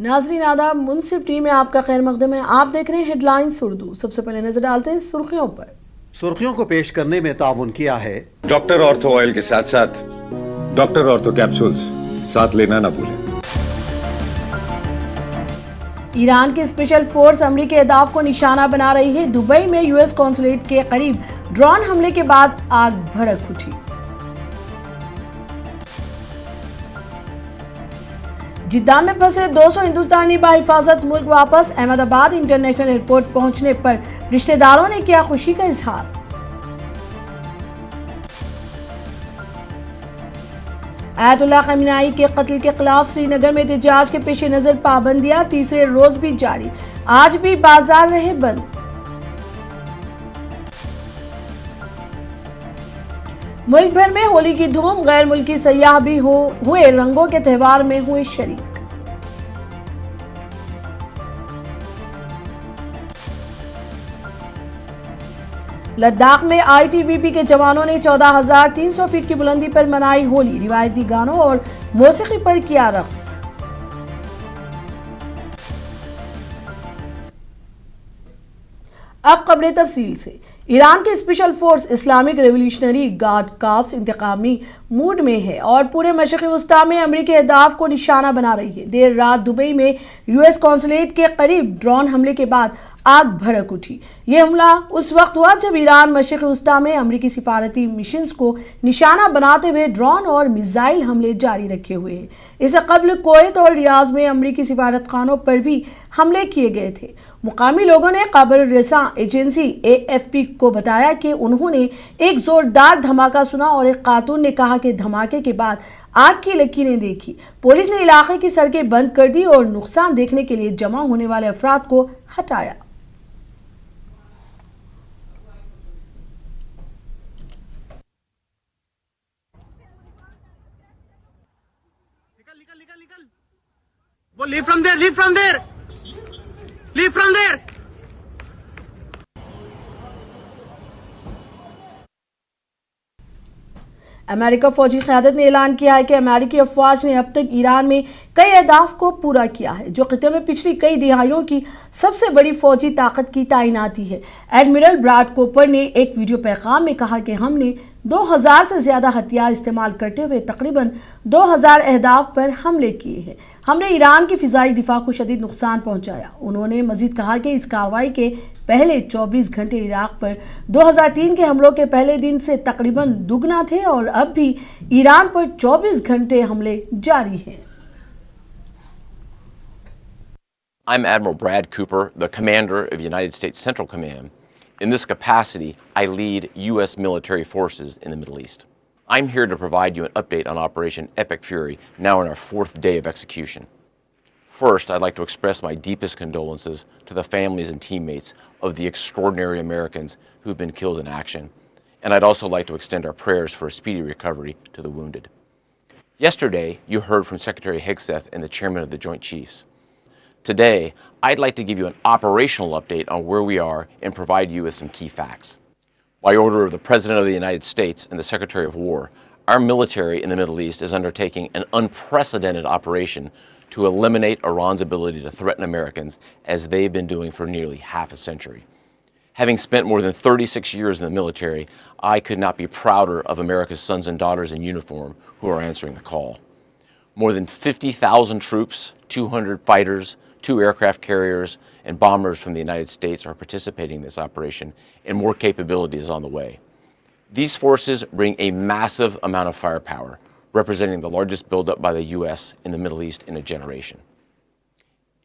नाजरीन आदाब, मुनसिफ टीम में आपका खैर मकदम है। आप देख रहे हैं हेडलाइंस उर्दू। सबसे पहले नजर डालते हैं सुर्खियों पर। सुर्खियों को पेश करने में ताउन किया है डॉक्टर ऑर्थो ऑयल के साथ साथ डॉक्टर ऑर्थो कैप्सूल्स साथ लेना ना भूलें। ईरान की स्पेशल फोर्स अमरीकी अहदाफ को निशाना बना रही है। दुबई में यूएस कॉन्सुलेट के करीब ड्रोन हमले के बाद आग भड़क उठी। जिद्दा में फंसे 200 हिंदुस्तानी बाहिफाजत मुल्क वापस। अहमदाबाद इंटरनेशनल एयरपोर्ट पहुंचने पर रिश्तेदारों ने किया खुशी का इजहार। आयतुल्लाह खमीनेई के कत्ल के खिलाफ श्रीनगर में एहतजाज के पेश नजर पाबंदियां तीसरे रोज भी जारी। आज भी बाजार रहे बंद। मुल्क भर में होली की धूम। गैर मुल्की सयाह भी हुए रंगों के त्यौहार में हुए शरीक। लद्दाख में आईटीबीपी के जवानों ने 14,300 फीट की बुलंदी पर मनाई होली। रिवायती गानों और मौसीकी पर किया रक्स। अब खबरें तफसील से। ईरान की special force Islamic Revolutionary Guard Corps इंतकामी मूड में है और पूरे मशरक़ी वस्ता में अमरीकी अहदाफ को निशाना बना रही है। देर रात दुबई में यूएस कॉन्सुलेट के करीब ड्रोन हमले के बाद आग भड़क उठी। यह हमला उस वक्त हुआ जब ईरान मशरक़ी वस्ता में अमरीकी सिफारती मिशंस को निशाना बनाते हुए ड्रोन और मिसाइल हमले जारी रखे हुए हैं। इससे कबल कुवैत और रियाज में अमरीकी सिफारत खानों पर भी हमले किए गए थे। मुकामी लोगों ने खबर रसां एजेंसी AFP को बताया कि उन्होंने एक जोरदार धमाका सुना और एक खातून ने कहा कि धमाके के बाद आग की लकीरें देखी। पुलिस ने इलाके की सड़कें बंद कर दी और नुकसान देखने के लिए जमा होने वाले अफराद को हटाया। वो leave from there, leave from there, leave from there. America फौजी क़यादत ने ऐलान किया है कि अमेरिकी अफवाज ने अब तक ईरान में कई अहदाफ को पूरा किया है, जो खिते में पिछली कई दिहाइयों की सबसे बड़ी फौजी ताकत की तैनाती है। एडमिरल ब्रैड कूपर ने एक वीडियो पैगाम में कहा कि हमने 2000 से ज्यादा हथियार इस्तेमाल करते हुए तकरीबन 2000 अहदाफ पर हमले किए हैं। हमने ईरान की फिजाई दिफा को शदीद नुकसान पहुंचाया। उन्होंने मजीद कहा कि इस कार्रवाई के पहले 24 घंटे इराक पर 2003 के हमलों के पहले दिन से तकरीबन दुगना थे और अब भी ईरान पर 24 घंटे हमले जारी हैं। I'm Admiral Brad Cooper, the commander of United States Central Command. In this capacity, I lead U.S. military forces in the Middle East. I'm here to provide you an update on Operation Epic Fury, now in our 4th day of execution. First, I'd like to express my deepest condolences to the families and teammates of the extraordinary Americans who've been killed in action. And I'd also like to extend our prayers for a speedy recovery to the wounded. Yesterday, you heard from Secretary Hegseth and the Chairman of the Joint Chiefs. Today, I'd like to give you an operational update on where we are and provide you with some key facts. By order of the President of the United States and the Secretary of War, our military in the Middle East is undertaking an unprecedented operation to eliminate Iran's ability to threaten Americans as they've been doing for nearly half a century. Having spent more than 36 years in the military, I could not be prouder of America's sons and daughters in uniform who are answering the call. More than 50,000 troops, 200 fighters, 2 aircraft carriers, and bombers from the United States are participating in this operation, and more capability is on the way. These forces bring a massive amount of firepower, representing the largest buildup by the U.S. in the Middle East in a generation.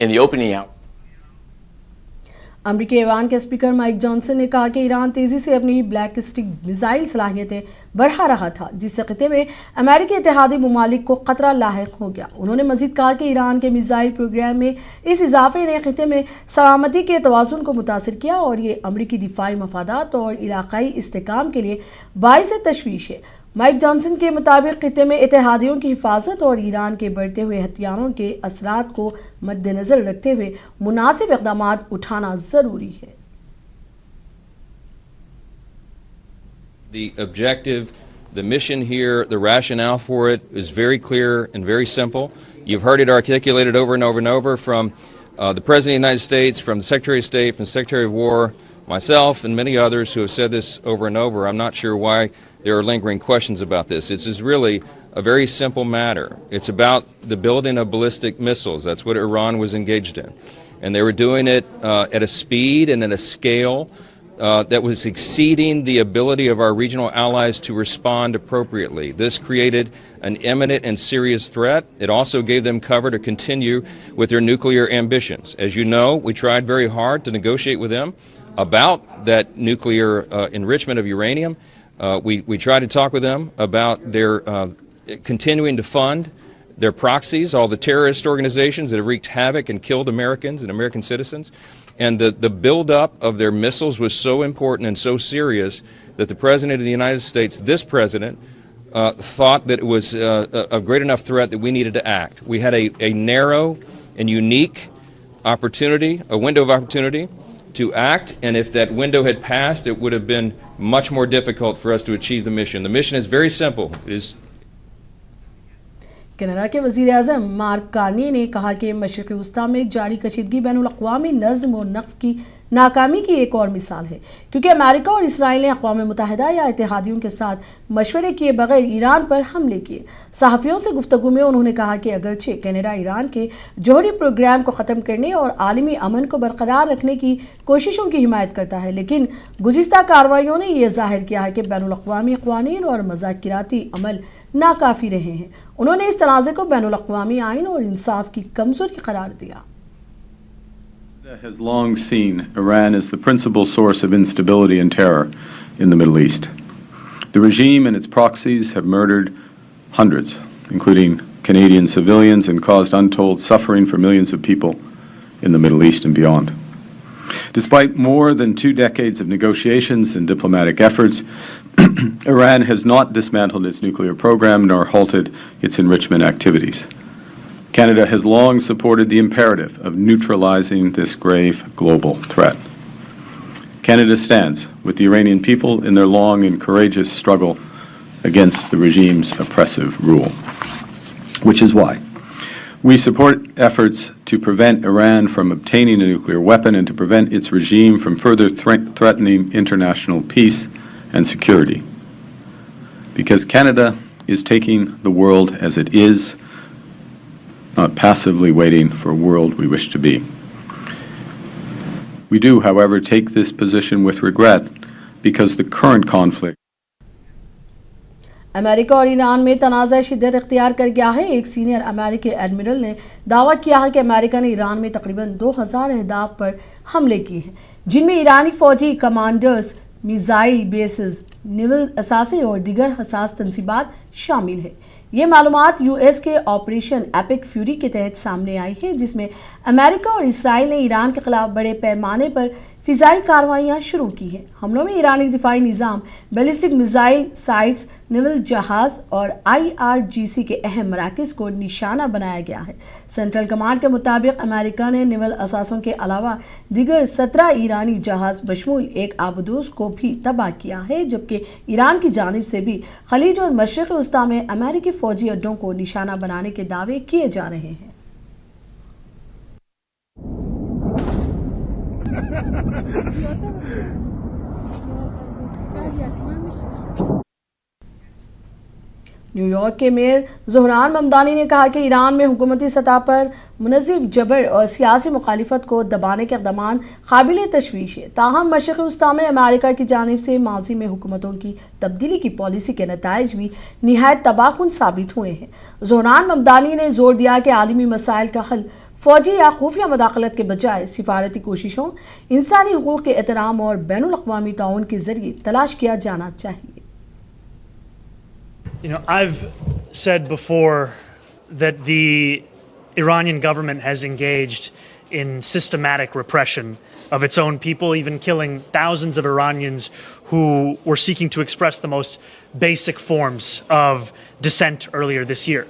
In the opening out, अमरीकी ऐवान के speaker Mike Johnson ने कहा कि Iran तेजी से अपनी ballistic missile सलाहियतें बढ़ा रहा था, जिससे खिते में अमेरिकी इत्तेहादी ममालिक को खतरा लाहिक हो गया। उन्होंने मजीद कहा कि ईरान के मिसाइल प्रोग्राम में इस इजाफे ने खिते में सलामती के तवाज़ुन को मुतासिर किया और ये अमरीकी दिफाई मफादात और इलाकाई इस्तेहकाम के लिए बाइस तशवीश है। माइक जॉनसन के मुताबिक खिते में इत्तेहादियों की हिफाजत और ईरान के बढ़ते हुए हथियारों के असरात को मद्देनजर रखते हुए मुनासिब इक़दाम उठाना ज़रूरी है। The objective The mission here, the rationale for it is very clear and very simple. You've heard it articulated over and over and over from the President of the United States, from the Secretary of State, from the Secretary of War, myself, and many others who have said this over and over. I'm not sure why there are lingering questions about this. This is really a very simple matter. It's about the building of ballistic missiles. That's what Iran was engaged in. And they were doing it at a speed and at a scale that was exceeding the ability of our regional allies to respond appropriately. This created an imminent and serious threat. It also gave them cover to continue with their nuclear ambitions. As you know, we tried very hard to negotiate with them about that nuclear enrichment of uranium. We tried to talk with them about their continuing to fund their proxies, all the terrorist organizations that have wreaked havoc and killed Americans and American citizens. And the buildup of their missiles was so important and so serious that the President of the United States, this President, thought that it was a great enough threat that we needed to act. We had a narrow and unique opportunity, a window of opportunity to act, and if that window had passed, it would have been much more difficult for us to achieve the mission. The mission is very simple. It is Canada के वज़ीर-ए-आज़म mark Carney ने कहा कि मशरिक़ी वस्ता में जारी कशीदगी बैनुल-अक़वामी नज़्म और नक्स की नाकामी की एक और मिसाल है, क्योंकि अमेरिका और इसराइल ने अक़वाम मुत्तहिदा या इत्तेहादियों के साथ मशवरे किए बगैर ईरान पर हमले किए। सहाफ़ियों से गुफ्तगू में उन्होंने कहा कि अगरचे कनाडा ईरान के जौहरी प्रोग्राम को ख़त्म करने और आलमी अमन को बरकरार रखने की कोशिशों की हिमायत करता है, लेकिन गुज़िश्ता कार्रवाइयों ने यह ज़ाहिर किया है कि बैनुल-अक़वामी क़वानीन और मज़ाकिराती अमल नाकाफ़ी रहे हैं। उन्होंने इस तनाज़े को बैनुल-अक़वामी आइन और इंसाफ की कमज़ोरी करार दिया। Has long seen Iran as the principal source of instability and terror in the Middle East. The regime and its proxies have murdered hundreds, including Canadian civilians, and caused untold suffering for millions of people in the Middle East and beyond. Despite more than 2 decades of negotiations and diplomatic efforts, Iran has not dismantled its nuclear program nor halted its enrichment activities. Canada has long supported the imperative of neutralizing this grave global threat. Canada stands with the Iranian people in their long and courageous struggle against the regime's oppressive rule, which is why we support efforts to prevent Iran from obtaining a nuclear weapon and to prevent its regime from further threatening international peace and security. Because Canada is taking the world as it is, not passively waiting for a world we wish to be. We do, however, take this position with regret because the current conflict America और Iran में तनाज़ा शिद्दत इख्तियार कर गया है। एक senior अमेरिकी admiral ने दावा किया है कि अमेरिका ने ईरान में तकरीबन 2000 अहदाफ पर हमले किए हैं, जिनमें ईरानी फौजी कमांडर्स, मिसाइल बेसेस, नेवल असासे और दीगर हसास तंसीबात शामिल है। ये मालूमात यूएस के ऑपरेशन एपिक फ्यूरी के तहत सामने आई है, जिसमें अमेरिका और इसराइल ने ईरान के खिलाफ बड़े पैमाने पर फ़िज़ाई कार्रवाइयाँ शुरू की हैं। हमलों में ईरानी दिफाई निज़ाम, बैलिस्टिक मिसाइल साइट्स, नेवल जहाज़ और IRGC के अहम मराकज़ को निशाना बनाया गया है। सेंट्रल कमांड के मुताबिक अमेरिका ने नेवल असासों के अलावा दीगर 17 ईरानी जहाज़ बशमूल एक आबदूस को भी तबाह किया है, जबकि ईरान की जानिब से भी खलीज और मशरिक़ वस्ता में अमेरिकी फ़ौजी अड्डों को निशाना बनाने के दावे किए जा रहे हैं। न्यूयॉर्क के मेयर ज़ोहरान ममदानी ने कहा कि ईरान में हुकूमती सतह पर मुनज़्ज़म जबर और सियासी मुखालिफत को दबाने के इक़दाम काबिल तशवीश है। ताहम मशरिक़ी वस्ता में अमेरिका की जानिब से माजी में हुकूमतों की तब्दीली की पॉलिसी के नताइज भी निहायत तबाहकुन साबित हुए हैं। ज़ोहरान ममदानी ने जोर दिया कि आलमी मसाइल का हल फ़ौजी या खुफिया मदाखलत के बजाय सिफारती कोशिशों, इंसानी हुकूक़ के एहतराम और बैनुल-अक़वामी ताउन के ज़रिए तलाश किया जाना चाहिए। You know, I've said before that the Iranian government has engaged in systematic repression of its own people, even killing thousands of Iranians who were seeking to express the most basic forms of dissent earlier this year.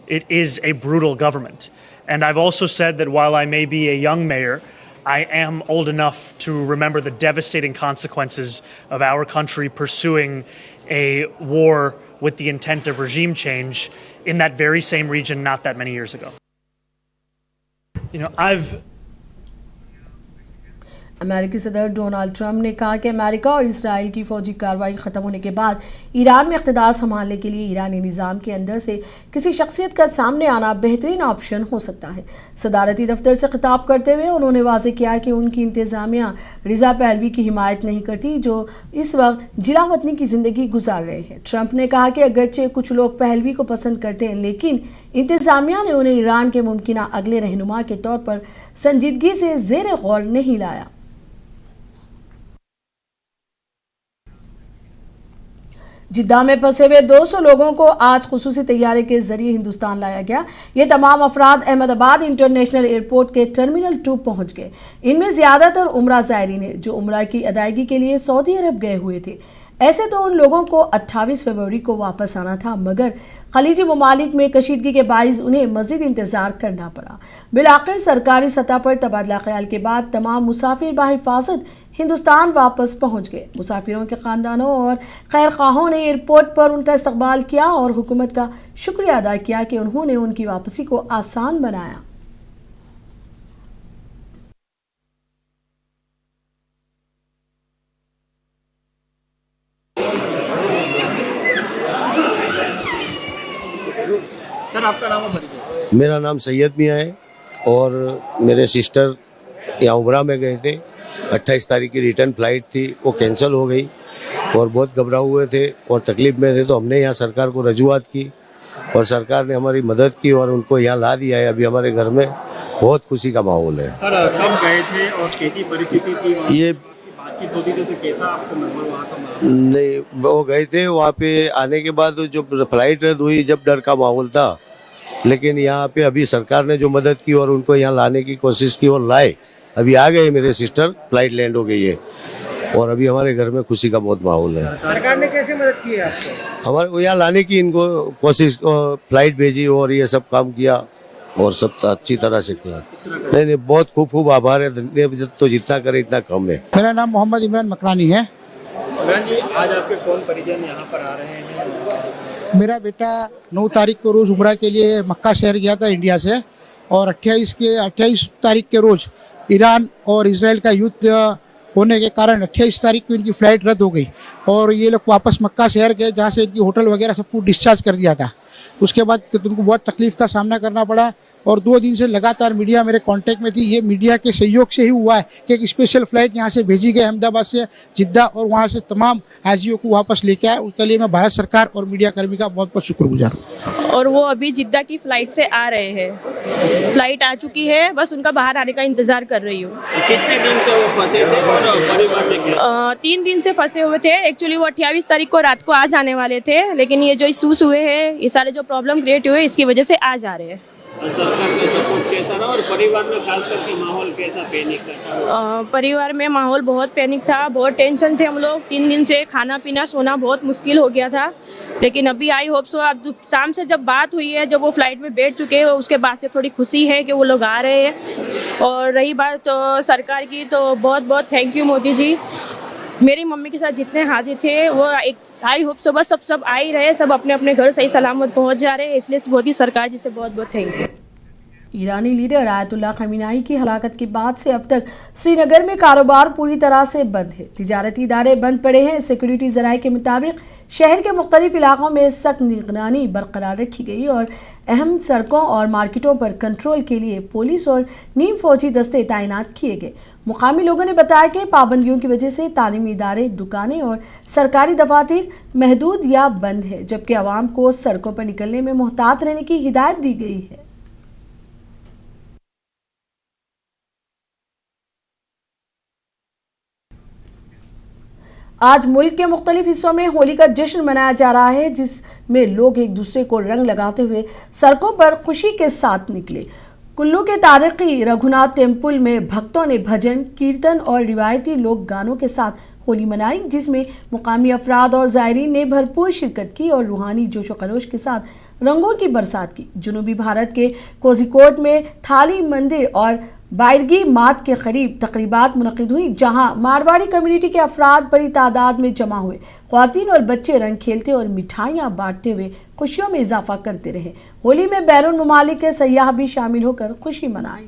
It is a brutal government. And I've also said that while I may be a young mayor, I am old enough to remember the devastating consequences of our country pursuing a war with the intent of regime change in that very same region not that many years ago. अमेरिकी सदर Donald Trump ने कहा कि America और Israel की फौजी कार्रवाई ख़त्म होने के बाद ईरान में इक़्तिदार संभालने के लिए ईरानी निज़ाम के अंदर से किसी शख्सियत का सामने आना बेहतरीन ऑप्शन हो सकता है। सदारती दफ्तर से खिताब करते हुए उन्होंने वाज़ेह किया कि उनकी इंतज़ामिया रिज़ा पहलवी की हिमायत नहीं करती, जो इस वक्त जिला वतनी की ज़िंदगी गुजार रहे हैं। ट्रंप ने कहा कि अगरचे कुछ लोग पहलवी को पसंद करते हैं, लेकिन इंतज़ामिया ने उन्हें ईरान के मुमकिन अगले रहनुमा के तौर पर संजीदगी से ज़ेर गौर नहीं लाया। जिद्दा में फंसे हुए 200 लोगों को आज खुसूसी तैयारे के जरिए हिंदुस्तान लाया गया। ये तमाम अफराद अहमदाबाद इंटरनेशनल एयरपोर्ट के टर्मिनल 2 पहुंच गए। इनमें ज्यादातर उम्रा ज़ायरीन हैं जो उम्रा की अदायगी के लिए सऊदी अरब गए हुए थे। ऐसे तो उन लोगों को 28 फरवरी को वापस आना था, मगर खलीजी ममालिक में कशीदगी के बाइस उन्हें मजीद इंतजार करना पड़ा। बिलाखिर सरकारी सतह पर तबादला ख्याल के बाद तमाम मुसाफिर बाहिफाजत हिंदुस्तान वापस पहुंच गए। मुसाफिरों के खानदानों और खैर खाहों ने एयरपोर्ट पर उनका इस्तकबाल किया और हुकूमत का शुक्रिया अदा किया कि उन्होंने उनकी वापसी को आसान बनाया। सर, आपका नाम और परिचय? मेरा नाम सैयद मियाँ है और मेरे सिस्टर यहाँ उमरा में गए थे। 28 तारीख की रिटर्न फ्लाइट थी, वो कैंसिल हो गई और बहुत घबराए हुए थे और तकलीफ में थे। तो हमने यहाँ सरकार को रजूआत की और सरकार ने हमारी मदद की और उनको यहाँ ला दिया है। अभी हमारे घर में बहुत खुशी का माहौल है। सर, कब गए थे और कैसी परिस्थिति थी? ये बातचीत होती थी तो कैसा आपको माहौल वहाँ का? नहीं, वो गए थे, वहाँ पे आने के बाद जो फ्लाइट रद्द हुई जब डर का माहौल था, लेकिन यहाँ पे अभी सरकार ने जो मदद की और उनको यहाँ लाने की कोशिश की और लाए। अभी आ गए मेरे सिस्टर, फ्लाइट लैंड हो गई है और अभी हमारे घर में खुशी का बहुत माहौल है। सरकार ने कैसे मदद की है आपको? हमारे को यहाँ लाने की इनको कोशिश, फ्लाइट भेजी और ये सब काम किया और सब अच्छी तरह से किया। नहीं, बहुत खूब आभार है। तो जितना करे इतना कम है। मेरा नाम मोहम्मद इमरान मकरानी है। इमरान जी, आज आपके कौन परिजन यहाँ पर आ रहे हैं? मेरा बेटा 9 तारीख को रोज़ उम्रा के लिए मक्का शहर गया था इंडिया से, और 28 तारीख के रोज़ ईरान और इजराइल का युद्ध होने के कारण 28 तारीख को इनकी फ़्लाइट रद्द हो गई और ये लोग वापस मक्का शहर गए, जहाँ से इनकी होटल वगैरह सब कुछ डिस्चार्ज कर दिया था। उसके बाद उनको बहुत तकलीफ़ का सामना करना पड़ा और 2 दिन से लगातार मीडिया मेरे कांटेक्ट में थी। ये मीडिया के सहयोग से ही हुआ है कि एक स्पेशल फ़्लाइट यहाँ से भेजी गई अहमदाबाद से जिद्दा, और वहाँ से तमाम हाजियों को वापस लेके आए। उसके लिए मैं भारत सरकार और मीडिया कर्मी का बहुत बहुत शुक्रगुजार हूँ। और वो अभी जिद्दा की फ़्लाइट से आ रहे हैं। फ़्लाइट आ चुकी है, बस उनका बाहर आने का इंतज़ार कर रही हूँ। कितने दिन से वो फंसे थे और परिवार में क्या? 3 दिन से फंसे हुए थे। एक्चुअली वो 28 तारीख को रात को आ जाने वाले थे, लेकिन ये जो इशूज़ हुए हैं, ये सारे जो प्रॉब्लम क्रिएट हुए, इसकी वजह से आ जा रहे हैं। सरकार का सपोर्ट कैसा रहा और परिवार में खास करके माहौल कैसा, पैनिक था? परिवार में माहौल बहुत पैनिक था, बहुत टेंशन थे हम लोग। 3 दिन से खाना पीना सोना बहुत मुश्किल हो गया था, लेकिन अभी आई होप सो अब शाम से जब बात हुई है, जब वो फ्लाइट में बैठ चुके हैं, उसके बाद से थोड़ी खुशी है कि वो लोग आ रहे हैं। और रही बात तो सरकार की, तो बहुत बहुत थैंक यू मोदी जी। मेरी मम्मी के साथ जितने हाजिर थे वो एक आई होप सो बस सब आ ही रहे, सब अपने अपने घर सही सलामत पहुंच जा रहे हैं, इसलिए मोदी सरकार जी से बहुत बहुत थैंक यू। ईरानी लीडर आयतुल्लाह खमीनाई की हलाकत के बाद से अब तक श्रीनगर में कारोबार पूरी तरह से बंद है। तिजारती इदारे बंद पड़े हैं। सिक्योरिटी ज़राए के मुताबिक शहर के मुख्तलिफ इलाकों में सख्त निगरानी बरकरार रखी गई और अहम सड़कों और मार्केटों पर कंट्रोल के लिए पुलिस और नीम फौजी दस्ते तैनात किए गए। मुकामी लोगों ने बताया कि पाबंदियों की वजह से तालीमी इदारे, दुकानें और सरकारी दफातर महदूद या बंद है, जबकि आवाम को सड़कों पर निकलने में मुहतात रहने की हिदायत दी गई है। आज मुल्क के मुख्तलिफ हिस्सों में होली का जश्न मनाया जा रहा है, जिसमें लोग एक दूसरे को रंग लगाते हुए सड़कों पर खुशी के साथ निकले। कुल्लू के तारीखी रघुनाथ टेम्पल में भक्तों ने भजन, कीर्तन और रिवायती लोक गानों के साथ होली मनाई, जिसमें मुकामी अफराद और ज़ायरीन ने भरपूर शिरकत की और रूहानी जोश व खरोश के साथ रंगों की बरसात की। जनूबी भारत के कोझिकोड में थाली मंदिर और बायरगी मात के करीब तकरीबात मुनक़िद हुई, जहां मारवाड़ी कम्युनिटी के अफराद बड़ी तादाद में जमा हुए। ख्वातीन और बच्चे रंग खेलते और मिठाइयाँ बांटते हुए खुशियों में इजाफा करते रहे। होली में बैरून ममालिक के सयाह भी शामिल होकर खुशी मनाई।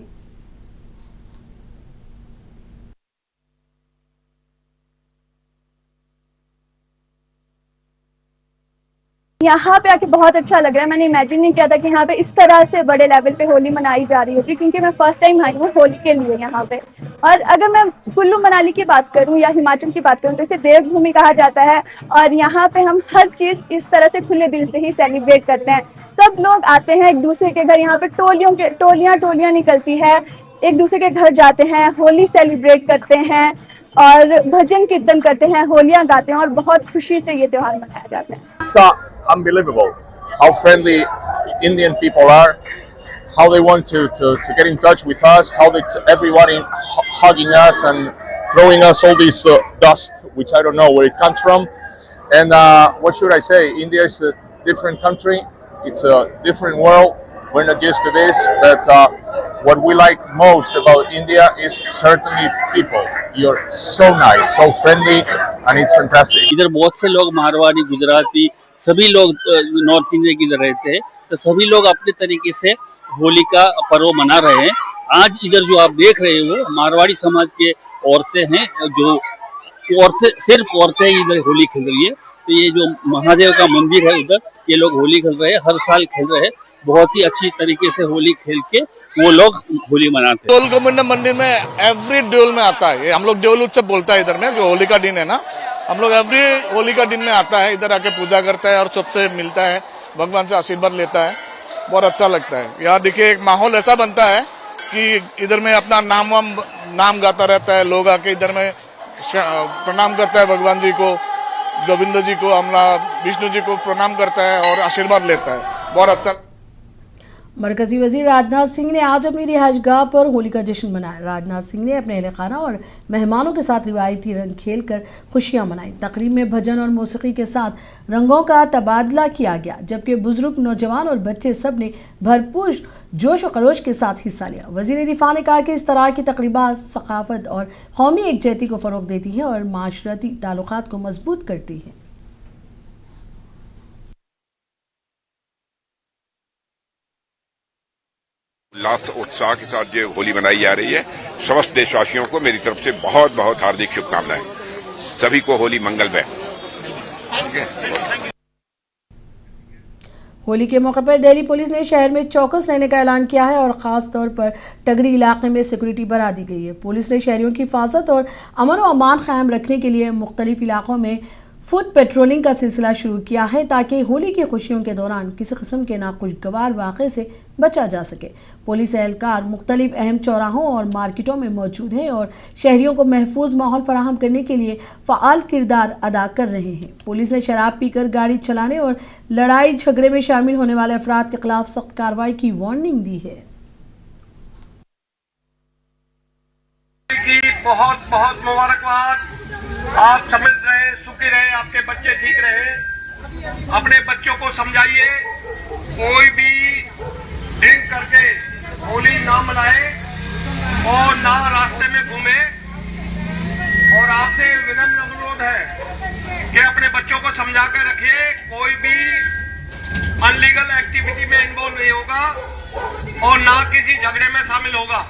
यहाँ पे आके बहुत अच्छा लग रहा है। मैंने इमेजिन नहीं किया था कि यहाँ पे इस तरह से बड़े लेवल पे होली मनाई जा रही होगी, क्योंकि मैं फर्स्ट टाइम आई हूँ होली के लिए यहाँ पे। और अगर मैं कुल्लू मनाली की बात करूँ या हिमाचल की बात करूँ तो इसे देवभूमि कहा जाता है, और यहाँ पे हम हर चीज़ इस तरह से खुले दिल से ही सेलिब्रेट करते हैं। सब लोग आते हैं एक दूसरे के घर, यहाँ पे टोलियाँ निकलती है, एक दूसरे के घर जाते हैं, होली सेलिब्रेट करते हैं और भजन कीर्तन करते हैं, होलियाँ गाते हैं और बहुत खुशी से ये त्यौहार मनाया जाता है। Unbelievable how friendly Indian people are, how they want to get in touch with us, how everyone hugging us and throwing us all this dust, which I don't know where it comes from. And what should I say? India is a different country. It's a different world. We're not used to this, but what we like most about India is certainly people. You're so nice, so friendly, and it's fantastic. इधर बहुत से लोग मारवाड़ी, गुजराती, सभी लोग north India की इधर रहते हैं, तो सभी लोग अपने तरीके से होली का पर्व मना रहे हैं। आज इधर जो आप देख रहे हो मारवाड़ी समाज के औरतें हैं, जो सिर्फ औरतें इधर होली खेल रही है। तो ये जो महादेव का मंदिर है उधर, ये लोग होली खेल रहे हैं, हर साल खेल रहे हैं, बहुत ही अच्छी तरीके से होली खेल के वो लोग होली मनाते हैं। डोल गोविंद मंदिर में एवरी डोल में आता है, हम लोग डोल उत्सव बोलता है इधर में, जो होली का दिन है ना, हम लोग एवरी होली का दिन में आता है, इधर आके पूजा करता है और सबसे मिलता है, भगवान से आशीर्वाद लेता है, बहुत अच्छा लगता है। यहाँ देखिए एक माहौल ऐसा बनता है कि इधर में अपना नाम गाता रहता है, लोग आके इधर में प्रणाम करता है भगवान जी को, गोविंद जी को, हमारा विष्णु जी को प्रणाम करता है और आशीर्वाद लेता है, बहुत अच्छा। मरकजी वजीर राजनाथ सिंह ने आज अपनी रिहाइशगाह पर होली का जश्न मनाया। राजनाथ सिंह ने अपने अहल खाना और मेहमानों के साथ रिवायती रंग खेलकर खुशियां मनाई। तकरीब में भजन और मौसीकी के साथ रंगों का तबादला किया गया, जबकि बुजुर्ग, नौजवान और बच्चे सब ने भरपूर जोश और खरोश के साथ हिस्सा लिया। वजीर दिफा ने कहा कि इस तरह की तकरीबात सकाफत और कौमी एकजहती को फ़रोग़ देती है और माशरती ताल्लुकात को मजबूत करती है। उल्लास उत्साह के साथ जो होली मनाई जा रही है, समस्त देशवासियों को मेरी तरफ से बहुत बहुत हार्दिक शुभकामनाएं। सभी को होली मंगलमय। होली के मौके पर दिल्ली पुलिस ने शहर में चौकस रहने का ऐलान किया है और ख़ास तौर पर टगरी इलाके में सिक्योरिटी बढ़ा दी गई है। पुलिस ने शहरियों की हिफाजत और अमन व अमान कायम रखने के लिए मुख्तलिफ इलाकों में फुट पेट्रोलिंग का सिलसिला शुरू किया है, ताकि होली की खुशियों के दौरान किसी किस्म के नाखुशगवार वाक़े से बचा जा सके। पुलिस एहलकार मुख्तलिफ अहम चौराहों और मार्केटों में मौजूद हैं और शहरियों को महफूज माहौल फराहम करने के लिए फ़आल किरदार अदा कर रहे हैं। पुलिस ने शराब पीकर गाड़ी चलाने और लड़ाई झगड़े में शामिल होने वाले अफराद के खिलाफ सख्त कार्रवाई की वार्निंग दी है। बहुत बहुत मुबारकबाद। आप समझ रहे, सुखी रहे, आपके बच्चे ठीक रहे। अपने बच्चों को समझाइए, कोई भी ड्रिंक करके होली ना मनाए और ना रास्ते में घूमे। और आपसे विनम्र अनुरोध है कि अपने बच्चों को समझा कर रखिए, कोई भी अनलीगल एक्टिविटी में इन्वॉल्व नहीं होगा और ना किसी झगड़े में शामिल होगा।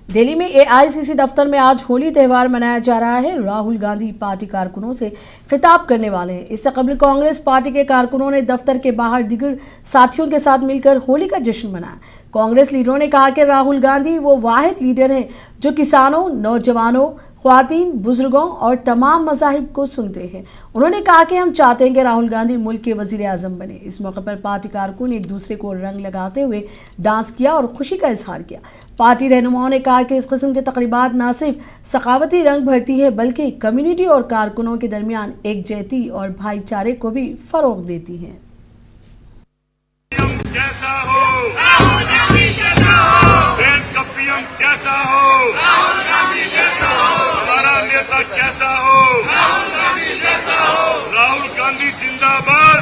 दिल्ली में एआईसीसी दफ्तर में आज होली त्यौहार मनाया जा रहा है। राहुल गांधी पार्टी कारकुनों से खिताब करने वाले हैं। इससे कबल कांग्रेस पार्टी के कारकुनों ने दफ्तर के बाहर दीगर साथियों के साथ मिलकर होली का जश्न मनाया। कांग्रेस लीडरों ने कहा कि राहुल गांधी वो वाहिद लीडर हैं जो किसानों, नौजवानों, ख्वातीन, बुजुर्गों और तमाम मज़ाहिब को सुनते हैं। उन्होंने कहा कि हम चाहते हैं कि राहुल गांधी मुल्क के वज़ीर आज़म बने। इस मौके पर पार्टी कारकुन ने एक दूसरे को रंग लगाते हुए डांस किया और खुशी का इजहार किया। पार्टी रहनुमाओं ने कहा कि इस किस्म की तकरीबात न सिर्फ सखावती रंग भरती है, बल्कि कम्युनिटी और कारकुनों के दरमियान एकजहती और भाईचारे को भी फ़रोग़ देती हैं। देश का पीएम कैसा हो, हमारा नेता कैसा हो, राहुल गांधी जिंदाबाद,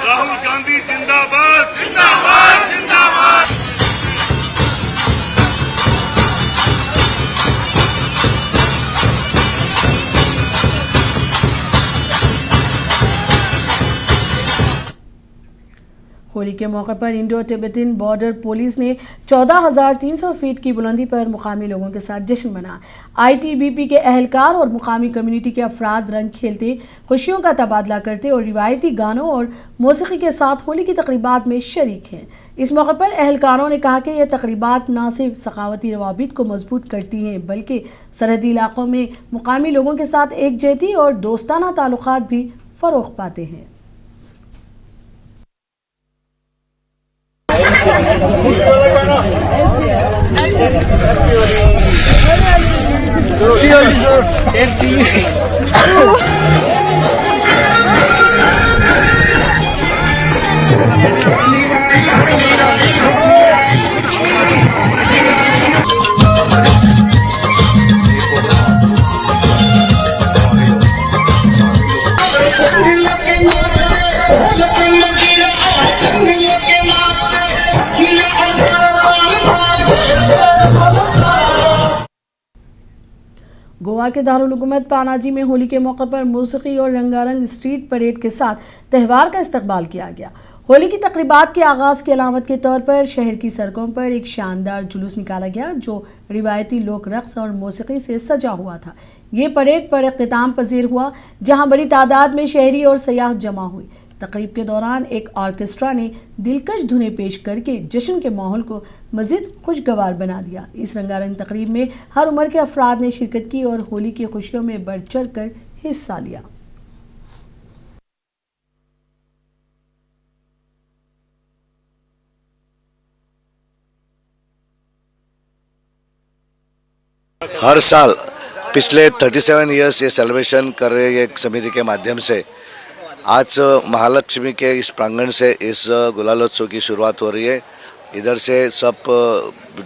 राहुल गांधी जिंदाबाद। होली के मौके पर इंडो तिब्बतन बॉर्डर पुलिस ने 14,300 फीट की बुलंदी पर मुकामी लोगों के साथ जश्न मनाया। आईटीबीपी के एहलकार और मुकामी कम्युनिटी के अफराद रंग खेलते, खुशियों का तबादला करते और रिवायती गानों और मौसीकी के साथ होली की तकरीबात में शरीक हैं। इस मौके पर एहलकारों ने कहा कि यह तकरीबात न सिर्फ सखावती रवाबित को मजबूत करती हैं बल्कि सरहदी इलाकों में मुकामी लोगों के साथ एकजुटती और दोस्ताना ताल्लुकात भी फरोग पाते हैं। गोवा के दारुल हुकूमत पानाजी में होली के मौके पर मौसीकी और रंगारंग स्ट्रीट परेड के साथ त्यौहार का इस्तकबाल किया गया। होली की तकरीबात के आगाज़ की अलामत के तौर पर शहर की सड़कों पर एक शानदार जुलूस निकाला गया जो रिवायती लोक रक्स और मौसीकी से सजा हुआ था। ये परेड पर इख्तिताम पजीर हुआ जहां बड़ी तादाद में शहरी और सयाह जमा हुए। तकरीब के दौरान एक ऑर्केस्ट्रा ने दिलकश धुनें पेश करके जश्न के माहौल को मज़ीद खुशगवार बना दिया। इस रंगारंग तकरीब में हर उम्र के अफराद ने शिरकत की और होली की खुशियों में बढ़ चढ़ कर हिस्सा लिया। हर साल पिछले 37 इयर्स ये सेलिब्रेशन कर रहे एक समिति के माध्यम से आज महालक्ष्मी के इस प्रांगण से इस गुलालोत्सव की शुरुआत हो रही है। इधर से सब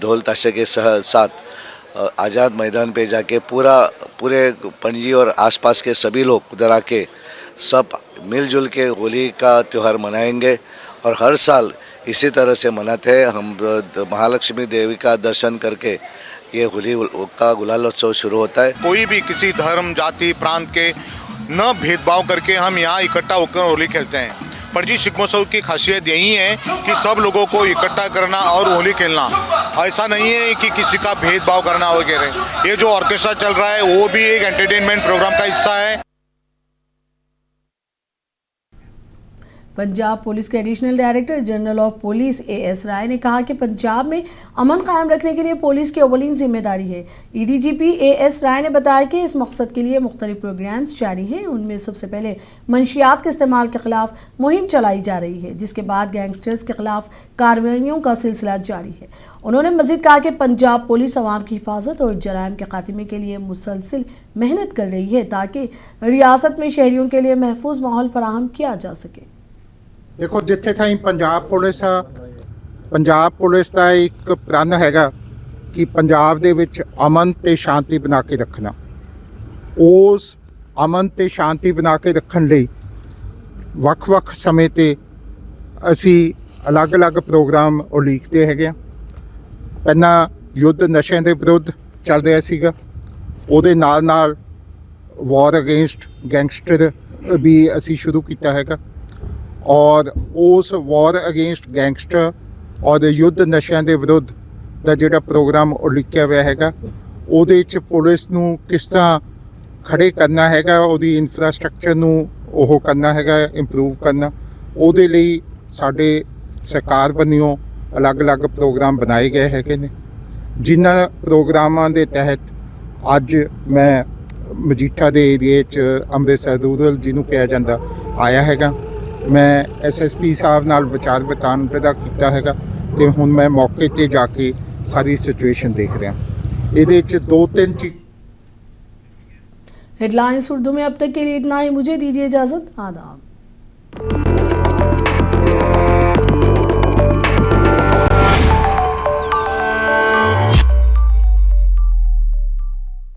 ढोल ताशे के साथ आज़ाद मैदान पे जाके पूरे पणजी और आसपास के सभी लोग उधर आके सब मिलजुल के होली का त्यौहार मनाएंगे और हर साल इसी तरह से मनाते हैं। हम महालक्ष्मी देवी का दर्शन करके ये होली का गुलालोत्सव शुरू होता है। कोई भी किसी धर्म, जाति, प्रांत के न भेदभाव करके हम यहाँ इकट्ठा होकर होली खेलते हैं। पणजी शिग्मोत्सव की खासियत यही है कि सब लोगों को इकट्ठा करना और होली खेलना। ऐसा नहीं है कि किसी का भेदभाव करना वगैरह। ये जो ऑर्केस्ट्रा चल रहा है वो भी एक एंटरटेनमेंट प्रोग्राम का हिस्सा है। पंजाब पुलिस के additional director general of police AS Rai ने कहा कि पंजाब में अमन कायम रखने के लिए पुलिस की अव्वलीन जिम्मेदारी है। ईडीजीपी एएस राय ने बताया कि इस मकसद के लिए मुख्तलिफ प्रोग्राम्स जारी हैं। उनमें सबसे पहले मंशियात के इस्तेमाल के खिलाफ मुहिम चलाई जा रही है, जिसके बाद गैंगस्टर्स के खिलाफ कार्रवाइयों का सिलसिला जारी है। उन्होंने मजीद कहा कि पंजाब पुलिस अवाम की हिफाजत और जराइम के खात्मे के लिए मुसलसिल मेहनत कर रही है ताकि रियासत में शहरियों के लिए महफूज माहौल फराहम किया जा सके। देखो जिथे ताईं पंजाब पुलिस का एक प्रण हैगा कि पंजाब दे विच अमन ते शांति बना के रखना। उस अमन ते शांति बना के रखण लई वख-वख समय ते असी अलग-अलग प्रोग्राम उलीकते हैगे। पहला युद्ध नशे के विरुद्ध चल रहा सीगा, उहदे नाल वॉर अगेंस्ट गैंगस्टर भी असी शुरू किया हैगा और उस वॉर अगेंस्ट गैंगस्टर और युद्ध नशਿਆਂ ਦੇ विरुद्ध ਦਾ ਜਿਹੜਾ प्रोग्राम उलिखिया हुआ हैगा ਉਹਦੇ 'ਚ पुलिस ਨੂੰ किस तरह खड़े करना हैगा, ਉਹਦੀ इंफ्रास्ट्रक्चर ਨੂੰ ਉਹ करना हैगा, इंप्रूव करना। ਉਹਦੇ ਲਈ ਸਾਡੇ ਸਰਕਾਰ ਵੱਲੋਂ अलग-अलग प्रोग्राम बनाए गए हैगे ने, जिन्हां प्रोग्रामां ਦੇ तहत ਅੱਜ मैं ਮਜੀਠਾ ਦੇ ਏਰੀਏ 'ਚ ਅੰਮ੍ਰਿਤਸਰ ਰੂਰਲ ਜਿਹਨੂੰ ਕਿਹਾ ਜਾਂਦਾ ਆਇਆ ਹੈਗਾ। मैं SSP साहब नाल विचार वटांदरा किया हैगा ते हुण मैं मौके ते जाके सारी सिचुएशन देख रहा। इहदे च 2-3 चीज़। हेडलाइंस उर्दू में अब तक के लिए इतना ही। मुझे दीजिए इजाज़त। आदाब।